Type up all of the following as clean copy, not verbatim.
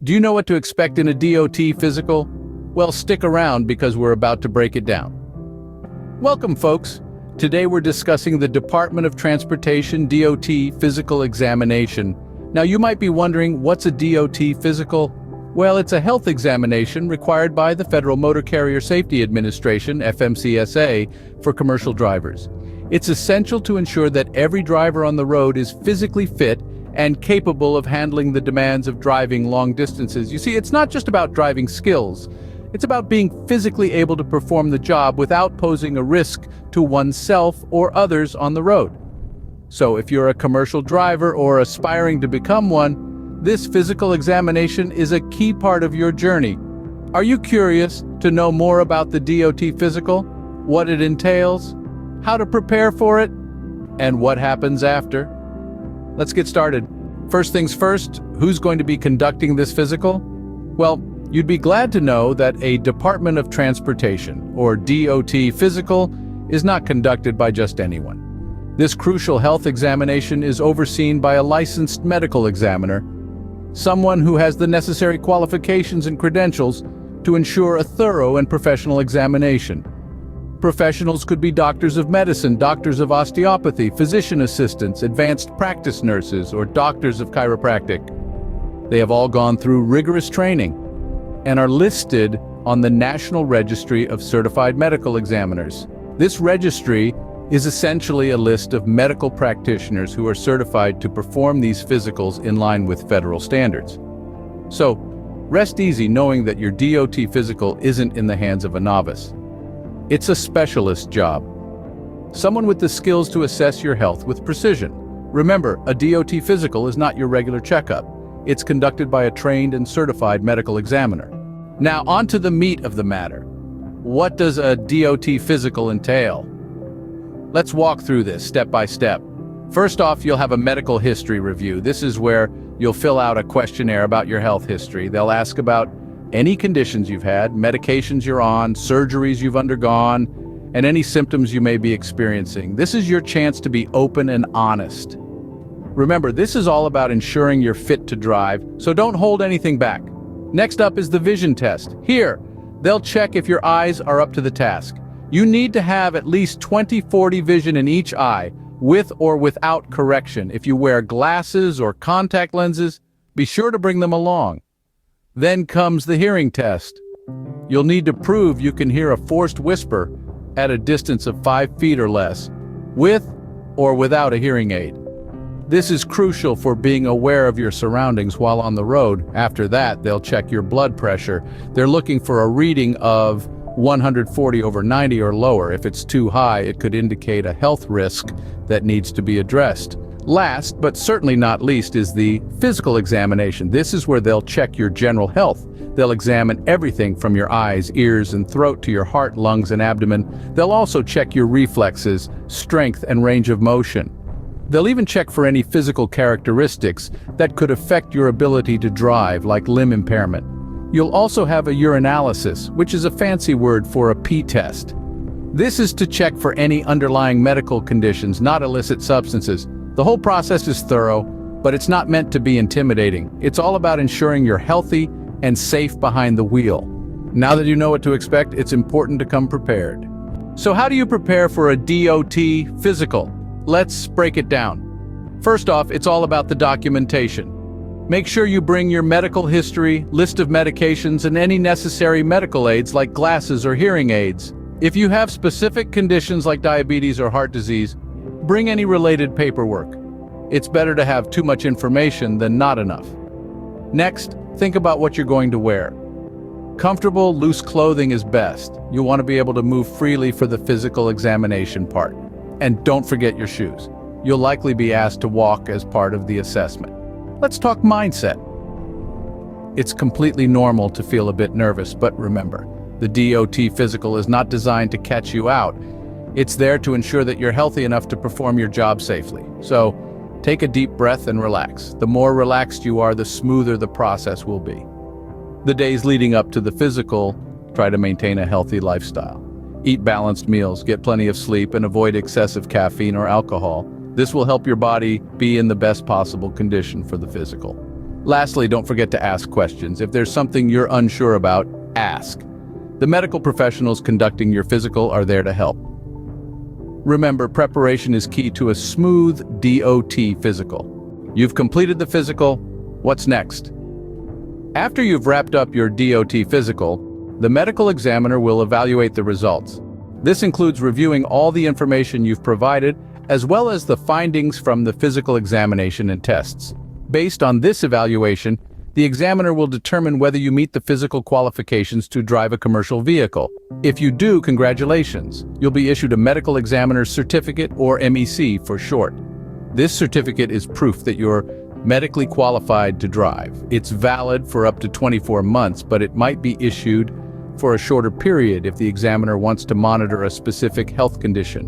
Do you know what to expect in a DOT physical? Well, stick around because we're about to break it down. Welcome, folks. Today we're discussing the Department of Transportation DOT physical examination. Now you might be wondering, what's a DOT physical? Well, it's a health examination required by the Federal Motor Carrier Safety Administration, FMCSA, for commercial drivers. It's essential to ensure that every driver on the road is physically fit and capable of handling the demands of driving long distances. You see, it's not just about driving skills. It's about being physically able to perform the job without posing a risk to oneself or others on the road. So if you're a commercial driver or aspiring to become one, this physical examination is a key part of your journey. Are you curious to know more about the DOT physical, what it entails, how to prepare for it, and what happens after? Let's get started. First things first, who's going to be conducting this physical? Well, you'd be glad to know that a Department of Transportation, or DOT physical, is not conducted by just anyone. This crucial health examination is overseen by a licensed medical examiner, someone who has the necessary qualifications and credentials to ensure a thorough and professional examination. Professionals could be doctors of medicine, doctors of osteopathy, physician assistants, advanced practice nurses, or doctors of chiropractic. They have all gone through rigorous training and are listed on the National Registry of Certified Medical Examiners. This registry is essentially a list of medical practitioners who are certified to perform these physicals in line with federal standards. So, rest easy knowing that your DOT physical isn't in the hands of a novice. It's a specialist job. Someone with the skills to assess your health with precision. Remember, a DOT physical is not your regular checkup. It's conducted by a trained and certified medical examiner. Now, on to the meat of the matter. What does a DOT physical entail? Let's walk through this step by step. First off, you'll have a medical history review. This is where you'll fill out a questionnaire about your health history. They'll ask about any conditions you've had, medications you're on, surgeries you've undergone, and any symptoms you may be experiencing. This is your chance to be open and honest. Remember, this is all about ensuring you're fit to drive, so don't hold anything back. Next up is the vision test. Here, they'll check if your eyes are up to the task. You need to have at least 20/40 vision in each eye, with or without correction. If you wear glasses or contact lenses, be sure to bring them along. Then comes the hearing test. You'll need to prove you can hear a forced whisper at a distance of 5 feet or less, with or without a hearing aid. This is crucial for being aware of your surroundings while on the road. After that, they'll check your blood pressure. They're looking for a reading of 140/90 or lower. If it's too high, it could indicate a health risk that needs to be addressed. Last, but certainly not least, is the physical examination. This is where they'll check your general health. They'll examine everything from your eyes, ears, and throat to your heart, lungs, and abdomen. They'll also check your reflexes, strength, and range of motion. They'll even check for any physical characteristics that could affect your ability to drive, like limb impairment. You'll also have a urinalysis, which is a fancy word for a pee test. This is to check for any underlying medical conditions, not illicit substances. The whole process is thorough, but it's not meant to be intimidating. It's all about ensuring you're healthy and safe behind the wheel. Now that you know what to expect, it's important to come prepared. So how do you prepare for a DOT physical? Let's break it down. First off, it's all about the documentation. Make sure you bring your medical history, list of medications, and any necessary medical aids like glasses or hearing aids. If you have specific conditions like diabetes or heart disease, bring any related paperwork. It's better to have too much information than not enough. Next, think about what you're going to wear. Comfortable, loose clothing is best. You'll want to be able to move freely for the physical examination part. And don't forget your shoes. You'll likely be asked to walk as part of the assessment. Let's talk mindset. It's completely normal to feel a bit nervous, but remember, the DOT physical is not designed to catch you out. It's there to ensure that you're healthy enough to perform your job safely. So, take a deep breath and relax. The more relaxed you are, the smoother the process will be. The days leading up to the physical, try to maintain a healthy lifestyle. Eat balanced meals, get plenty of sleep, and avoid excessive caffeine or alcohol. This will help your body be in the best possible condition for the physical. Lastly, don't forget to ask questions. If there's something you're unsure about, ask. The medical professionals conducting your physical are there to help. Remember, preparation is key to a smooth DOT physical. You've completed the physical. What's next? After you've wrapped up your DOT physical, the medical examiner will evaluate the results. This includes reviewing all the information you've provided, as well as the findings from the physical examination and tests. Based on this evaluation, the examiner will determine whether you meet the physical qualifications to drive a commercial vehicle. If you do, congratulations. You'll be issued a medical examiner's certificate, or MEC for short. This certificate is proof that you're medically qualified to drive. It's valid for up to 24 months, but it might be issued for a shorter period if the examiner wants to monitor a specific health condition.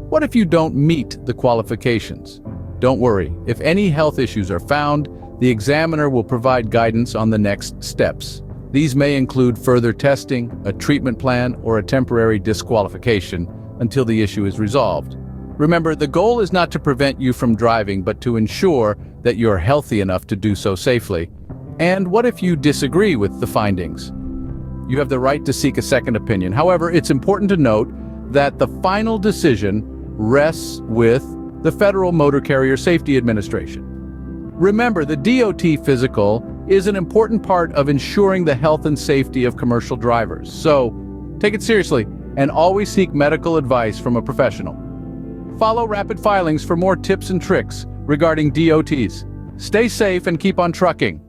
What if you don't meet the qualifications? Don't worry. If any health issues are found, the examiner will provide guidance on the next steps. These may include further testing, a treatment plan, or a temporary disqualification until the issue is resolved. Remember, the goal is not to prevent you from driving, but to ensure that you're healthy enough to do so safely. And what if you disagree with the findings? You have the right to seek a second opinion. However, it's important to note that the final decision rests with the Federal Motor Carrier Safety Administration. Remember, the DOT physical is an important part of ensuring the health and safety of commercial drivers. So, take it seriously and always seek medical advice from a professional. Follow Rapid Filings for more tips and tricks regarding DOTs. Stay safe and keep on trucking.